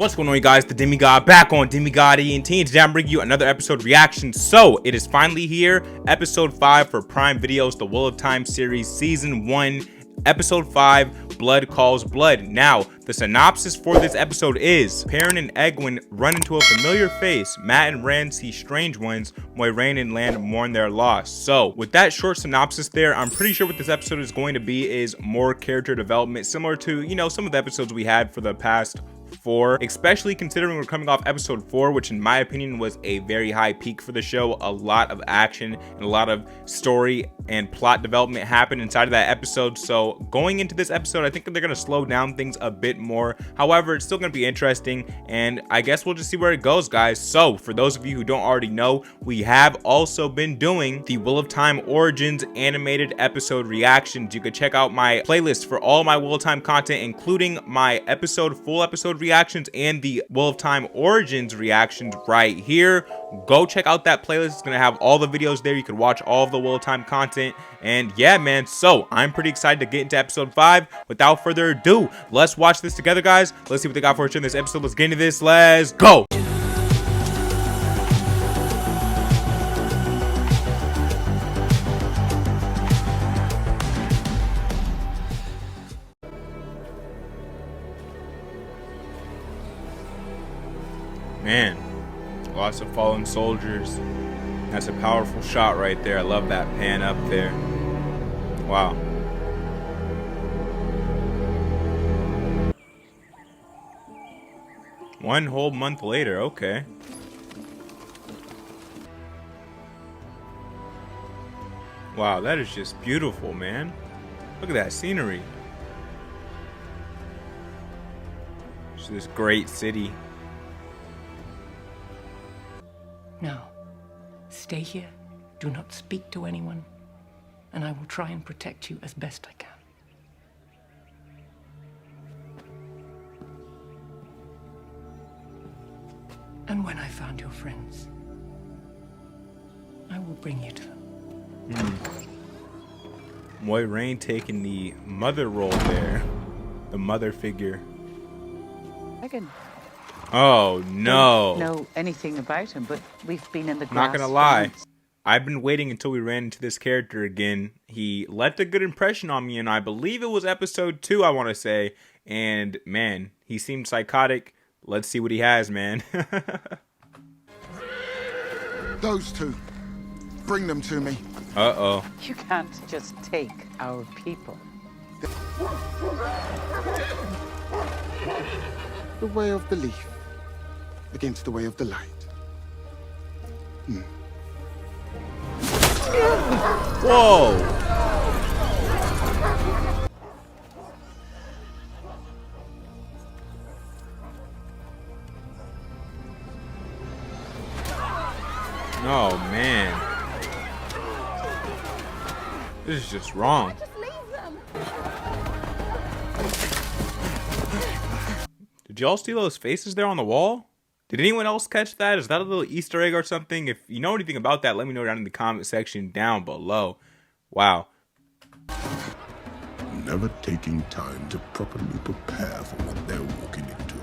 What's going on, you guys? The Demigod back on Demigod ENT, and today I'm bringing you another episode reaction. So it is finally here, episode 5 for Prime Video's The Wheel of Time series, season 1, episode 5, Blood Calls Blood. Now, the synopsis for this episode is: Perrin and Egwene run into a familiar face. Mat and Rand see strange ones. Moiraine and Lan mourn their loss. So, with that short synopsis there, I'm pretty sure what this episode is going to be is more character development, similar to, you know, some of the episodes we had for the past 4, especially considering we're coming off episode 4, which in my opinion was a very high peak for the show. A lot of action and a lot of story and plot development happened inside of that episode. So going into this episode, I think they're going to slow down things a bit more. However, it's still going to be interesting, and I guess we'll just see where it goes, guys. So for those of you who don't already know, we have also been doing the Wheel of Time Origins animated episode reactions. You could check out my playlist for all my Wheel of Time content, including my full episode reactions and the Wheel of Time Origins reactions right here. Go check out that playlist. It's gonna have all the videos there. You can watch all of the Wheel of Time content. And yeah, man, so I'm pretty excited to get into episode 5. Without further ado, let's watch this together, guys. Let's see what they got for us in this episode. Let's get into this. Let's go. Man, lots of fallen soldiers. That's a powerful shot right there. I love that pan up there. Wow. One whole month later, okay. Wow, that is just beautiful, man. Look at that scenery. It's this great city. Now, stay here, do not speak to anyone, and I will try and protect you as best I can. And when I found your friends, I will bring you to them. Moiraine taking the mother role there. The mother figure. Megan. Oh no. Don't know anything about him, but we've been in the grass. Not gonna lie, I've been waiting until we ran into this character again. He left a good impression on me, and I believe it was episode 2, I want to say. And man, he seemed psychotic. Let's see what he has, man. Those two, bring them to me. Uh-oh. You can't just take our people. The way of the leaf against the way of the light. Whoa. Oh man, this is just wrong. Did y'all see those faces there on the wall? Did anyone else catch that? Is that a little Easter egg or something? If you know anything about that, let me know down in the comment section down below. Wow. Never taking time to properly prepare for what they're walking into.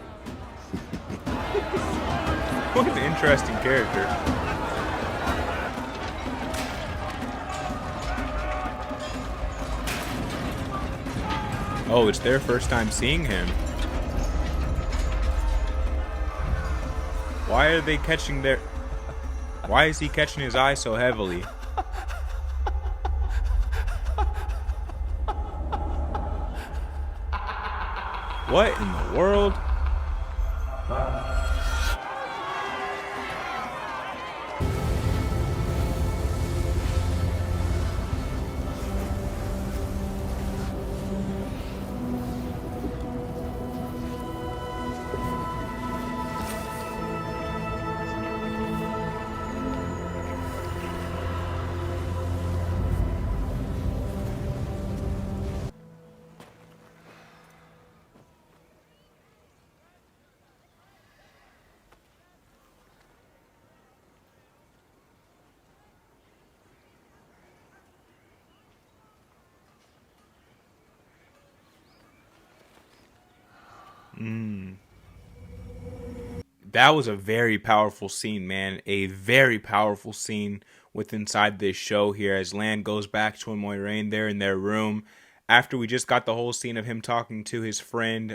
What an interesting character. Oh, it's their first time seeing him. Why are they catching their... Why is he catching his eye so heavily? What in the world? that was a very powerful scene, man. A very powerful scene with inside this show here as Lan goes back to Moiraine there in their room after we just got the whole scene of him talking to his friend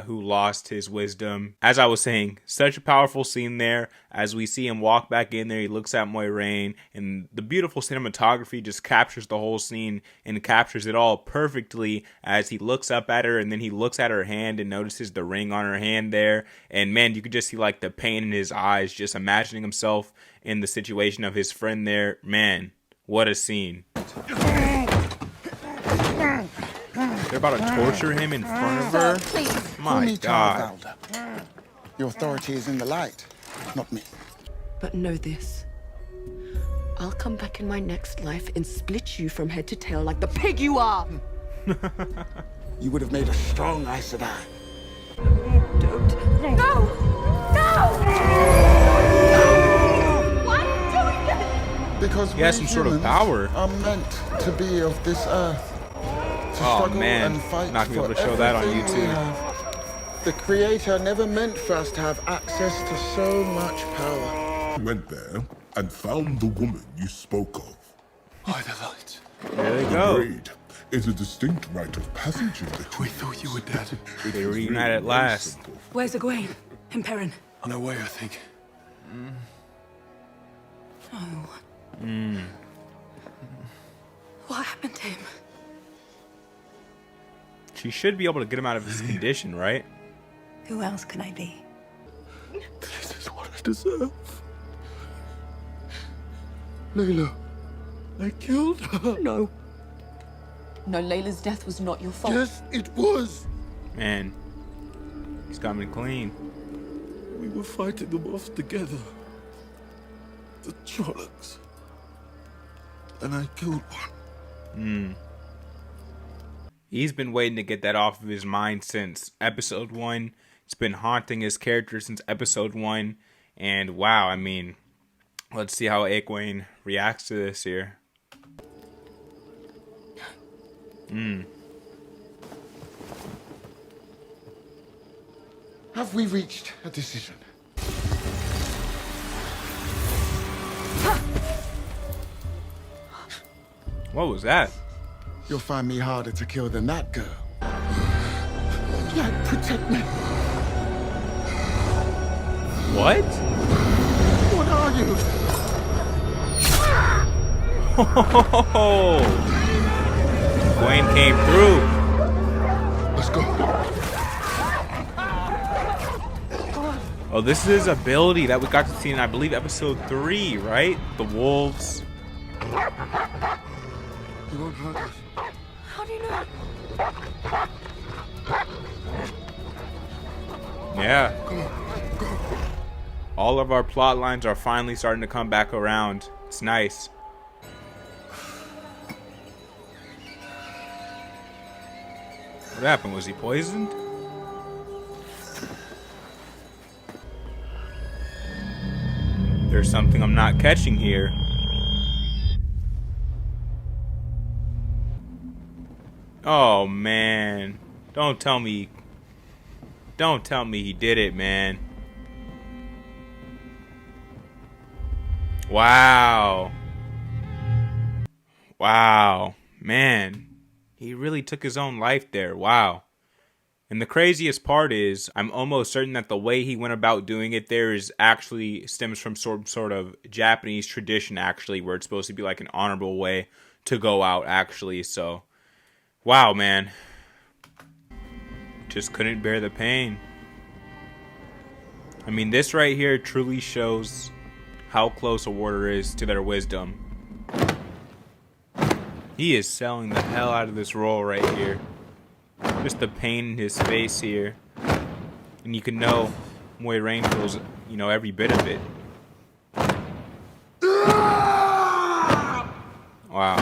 who lost his wisdom. As I was saying, such a powerful scene there as we see him walk back in there. He looks at Moiraine and the beautiful cinematography just captures the whole scene and captures it all perfectly as he looks up at her and then he looks at her hand and notices the ring on her hand there. And man, you could just see like the pain in his eyes, just imagining himself in the situation of his friend there. Man, what a scene. They're about to torture him in front of her? Please. My God. Valda. Your authority is in the light, not me. But know this. I'll come back in my next life and split you from head to tail like the pig you are! You would have made a strong Aes Sedai. Don't. No! No! Why are you doing this? Because He has some sort of power. Are meant to be of this earth. To Oh, struggle man. and fight Not gonna be able to for show that on everything we YouTube. have. The Creator never meant for us to have access to so much power. You went there and found the woman you spoke of. By the light. There they go. Agreed. It's a distinct rite of passage in the We thought you were dead. They reunite at last. Where's Egwene and Perrin? On our way, I think. Oh. What happened to him? She should be able to get him out of his condition, right? Who else can I be? This is what I deserve. Layla, I killed her. No. No, Layla's death was not your fault. yes, it was. Man, he's coming clean. We were fighting them off together. The Trollocs. And I killed one. He's been waiting to get that off of his mind since episode 1. It's been haunting his character since episode 1. And wow, I mean, let's see how Egwene reacts to this here. Have we reached a decision? What was that? You'll find me harder to kill than that girl. Like, protect me. What? What are you? Oh, Egwene came through. Let's go. Oh, this is his ability that we got to see in, I believe, episode 3, right? The wolves. You won't hurt us. How do you know? Yeah. All of our plot lines are finally starting to come back around. It's nice. What happened? Was he poisoned? There's something I'm not catching here. Oh man. Don't tell me he did it, man. Wow. Wow. Man. He really took his own life there. Wow. And the craziest part is, I'm almost certain that the way he went about doing it there is actually stems from some sort of Japanese tradition, actually, where it's supposed to be like an honorable way to go out, actually. So, wow, man. Just couldn't bear the pain. I mean, this right here truly shows how close a warder is to their wisdom. He is selling the hell out of this role right here. Just the pain in his face here. And you can know Moiraine feels, you know, every bit of it. Wow.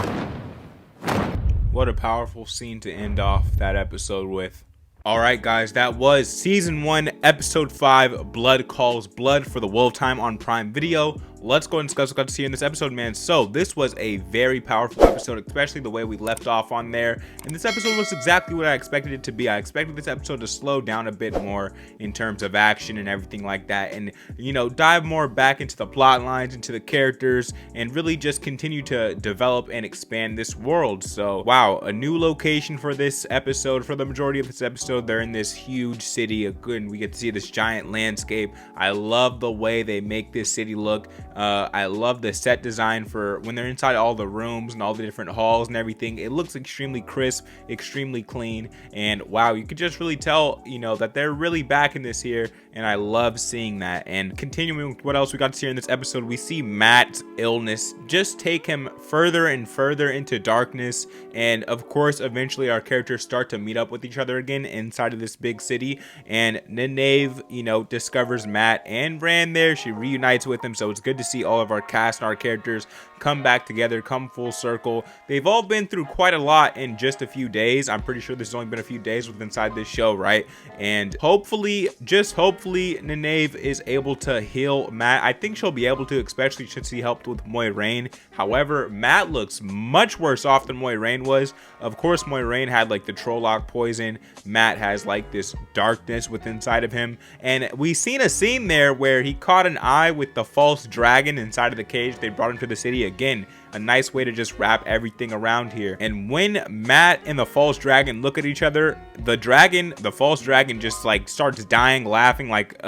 What a powerful scene to end off that episode with. Alright guys, that was Season 1, episode 5, Blood Calls Blood, for the Wheel of Time on Prime Video. Let's go and discuss what we got to see in this episode, man. So this was a very powerful episode, especially the way we left off on there. And this episode was exactly what I expected it to be. I expected this episode to slow down a bit more in terms of action and everything like that, and you know, dive more back into the plot lines, into the characters, and really just continue to develop and expand this world. So wow, a new location for this episode. For the majority of this episode, they're in this huge city, and we get to see this giant landscape. I love the way they make this city look. I love the set design for when they're inside all the rooms and all the different halls and everything. It looks extremely crisp, extremely clean, and wow, you could just really tell, you know, that they're really back in this here, and I love seeing that. And continuing with what else we got to see in this episode, we see Matt's illness just take him further and further into darkness, and of course eventually our characters start to meet up with each other again inside of this big city, and Nynaeve, you know, discovers Matt and Rand there. She reunites with him, so it's good to see all of our cast and our characters come back together, come full circle. They've all been through quite a lot in just a few days. I'm pretty sure this has only been a few days with inside this show, right? And hopefully, just hopefully, Nynaeve is able to heal Matt. I think she'll be able to, especially since he helped with Moiraine. However, Matt looks much worse off than Moiraine was. Of course, Moiraine had like the Trolloc poison. Matt has like this darkness within inside of him, and we seen a scene there where he caught an eye with the false dragon inside of the cage. They brought him to the city again. A nice way to just wrap everything around here. And when Matt and the false dragon look at each other, the false dragon just like starts dying, laughing like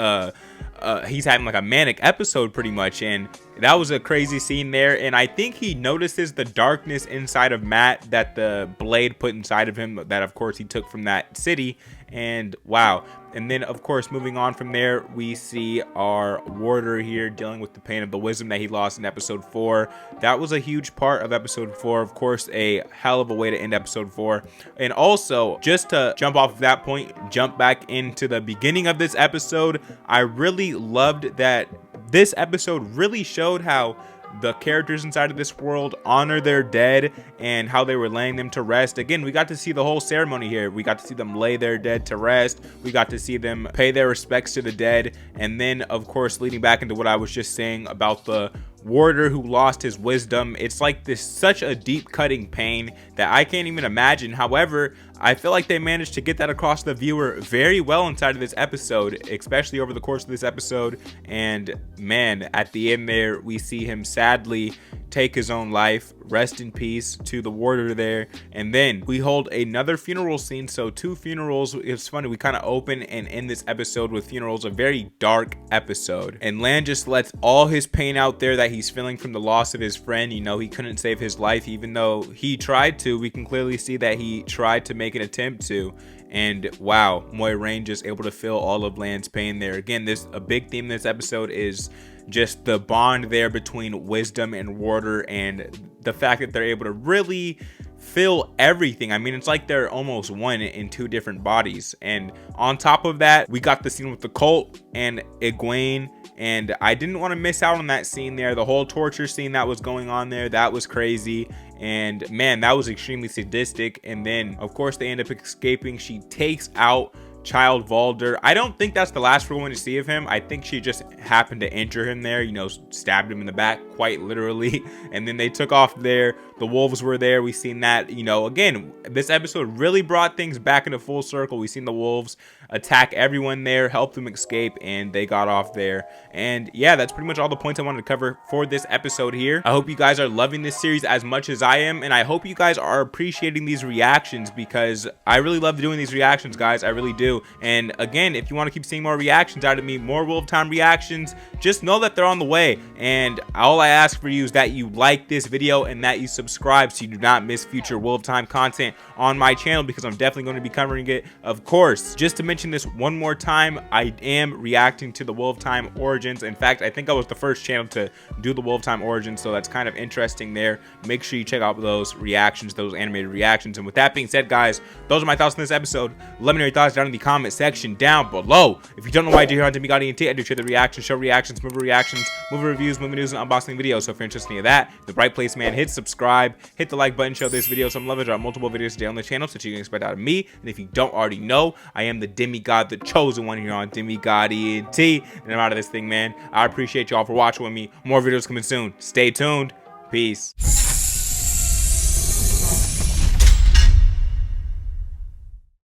he's having like a manic episode pretty much. And that was a crazy scene there, and I think he notices the darkness inside of Matt that the blade put inside of him, that of course he took from that city. And wow. And then of course moving on from there, we see our warder here dealing with the pain of the wisdom that he lost in episode 4. That was a huge part of episode 4. Of course, a hell of a way to end episode 4. And also, just to jump off of that point, jump back into the beginning of this episode, I really loved that this episode really showed how the characters inside of this world honor their dead and how they were laying them to rest. Again, we got to see the whole ceremony here. We got to see them lay their dead to rest. We got to see them pay their respects to the dead. And then, of course, leading back into what I was just saying about the warder who lost his wisdom. It's like this such a deep cutting pain that I can't even imagine. However, I feel like they managed to get that across the viewer very well inside of this episode, especially over the course of this episode. And man, at the end there, we see him sadly take his own life. Rest in peace to the warder there. And then we hold another funeral scene. So 2 funerals. It's funny, we kind of open and end this episode with funerals. A very dark episode, and Lan just lets all his pain out there that he's feeling from the loss of his friend. You know, he couldn't save his life, even though he tried to. We can clearly see that he tried to make an attempt to. And wow, Moiraine just able to feel all of Lan's pain there. Again, a big theme in this episode is just the bond there between wisdom and warder, and the fact that they're able to really feel everything. I mean, it's like they're almost one in 2 different bodies. And on top of that, we got the scene with the cult and Egwene, and I didn't want to miss out on that scene there. The whole torture scene that was going on there, that was crazy. And man, that was extremely sadistic. And then of course they end up escaping. She takes out Child Valder. I don't think that's the last we're going to see of him. I think she just happened to injure him there, you know, stabbed him in the back quite literally, and then they took off there. The wolves were there. We seen that, you know, again, this episode really brought things back into full circle. We seen the wolves attack everyone there, help them escape, and they got off there. And yeah, that's pretty much all the points I wanted to cover for this episode here. I hope you guys are loving this series as much as I am, and I hope you guys are appreciating these reactions, because I really love doing these reactions, guys. I really do. And again, if you want to keep seeing more reactions out of me, more Wheel of Time reactions, just know that they're on the way. And all I ask for you is that you like this video and that you subscribe so you do not miss future Wheel of Time content on my channel, because I'm definitely going to be covering it. Of course, just to mention this one more time, I am reacting to the Wheel of Time Origins. In fact, I think I was the first channel to do the Wheel of Time Origins, so that's kind of interesting there. Make sure you check out those reactions, those animated reactions. And with that being said, guys, those are my thoughts on this episode. Let me know your thoughts down in the comment section down below. If you don't know why I do here on Demigod ENT, I do share the reactions, show reactions, movie reviews, movie news, and unboxing videos. So if you're interested in any of that, the right place, man. Hit subscribe, hit the like button, show this video some love. There are multiple videos today on the channel, so you can expect out of me. And if you don't already know, I am the Demigod, the chosen one here on Demigod ENT. And I'm out of this thing, man. I appreciate y'all for watching with me. More videos coming soon. Stay tuned. Peace.